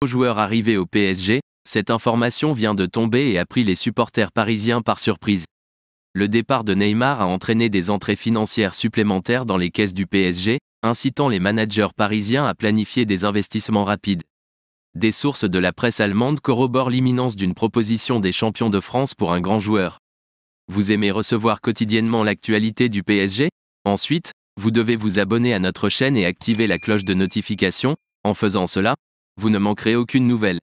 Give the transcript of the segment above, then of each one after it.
Joueur arrivé au PSG, cette information vient de tomber et a pris les supporters parisiens par surprise. Le départ de Neymar a entraîné des entrées financières supplémentaires dans les caisses du PSG, incitant les managers parisiens à planifier des investissements rapides. Des sources de la presse allemande corroborent l'imminence d'une proposition des champions de France pour un grand joueur. Vous aimez recevoir quotidiennement l'actualité du PSG? Ensuite, vous devez vous abonner à notre chaîne et activer la cloche de notification. En faisant cela, vous ne manquerez aucune nouvelle.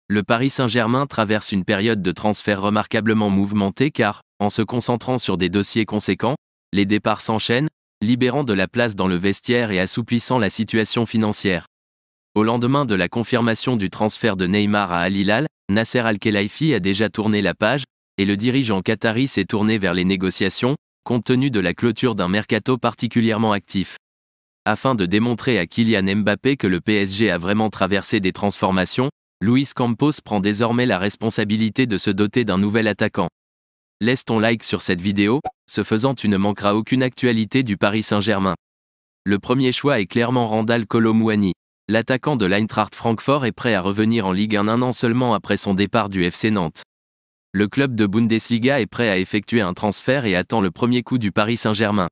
Le Paris Saint-Germain traverse une période de transfert remarquablement mouvementée car, en se concentrant sur des dossiers conséquents, les départs s'enchaînent, libérant de la place dans le vestiaire et assouplissant la situation financière. Au lendemain de la confirmation du transfert de Neymar à Al Hilal, Nasser Al-Khelaifi a déjà tourné la page, et le dirigeant qatari s'est tourné vers les négociations, compte tenu de la clôture d'un mercato particulièrement actif. Afin de démontrer à Kylian Mbappé que le PSG a vraiment traversé des transformations, Luis Campos prend désormais la responsabilité de se doter d'un nouvel attaquant. Laisse ton like sur cette vidéo, ce faisant tu ne manqueras aucune actualité du Paris Saint-Germain. Le premier choix est clairement Randal Kolo Muani. L'attaquant de l'Eintracht Francfort est prêt à revenir en Ligue 1 un an seulement après son départ du FC Nantes. Le club de Bundesliga est prêt à effectuer un transfert et attend le premier coup du Paris Saint-Germain.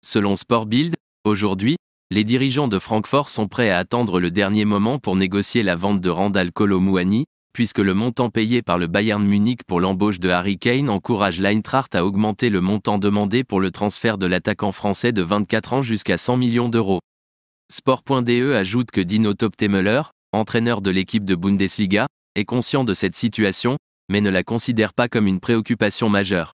Selon Sport Bild, aujourd'hui, les dirigeants de Francfort sont prêts à attendre le dernier moment pour négocier la vente de Randal Kolo Muani, puisque le montant payé par le Bayern Munich pour l'embauche de Harry Kane encourage l'Eintracht à augmenter le montant demandé pour le transfert de l'attaquant français de 24 ans jusqu'à 100 millions d'euros. Sport.de ajoute que Dino Toptemuller, entraîneur de l'équipe de Bundesliga, est conscient de cette situation, mais ne la considère pas comme une préoccupation majeure.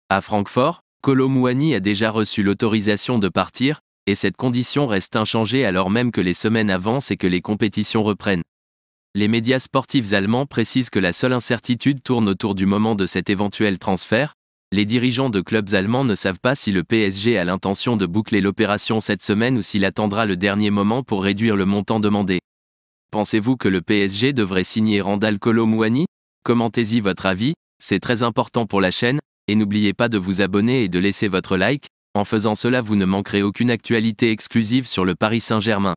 À Francfort, Kolo Muani a déjà reçu l'autorisation de partir, et cette condition reste inchangée alors même que les semaines avancent et que les compétitions reprennent. Les médias sportifs allemands précisent que la seule incertitude tourne autour du moment de cet éventuel transfert. Les dirigeants de clubs allemands ne savent pas si le PSG a l'intention de boucler l'opération cette semaine ou s'il attendra le dernier moment pour réduire le montant demandé. Pensez-vous que le PSG devrait signer Randal Kolo Muani? Commentez-y votre avis, c'est très important pour la chaîne, et n'oubliez pas de vous abonner et de laisser votre like. En faisant cela, vous ne manquerez aucune actualité exclusive sur le Paris Saint-Germain.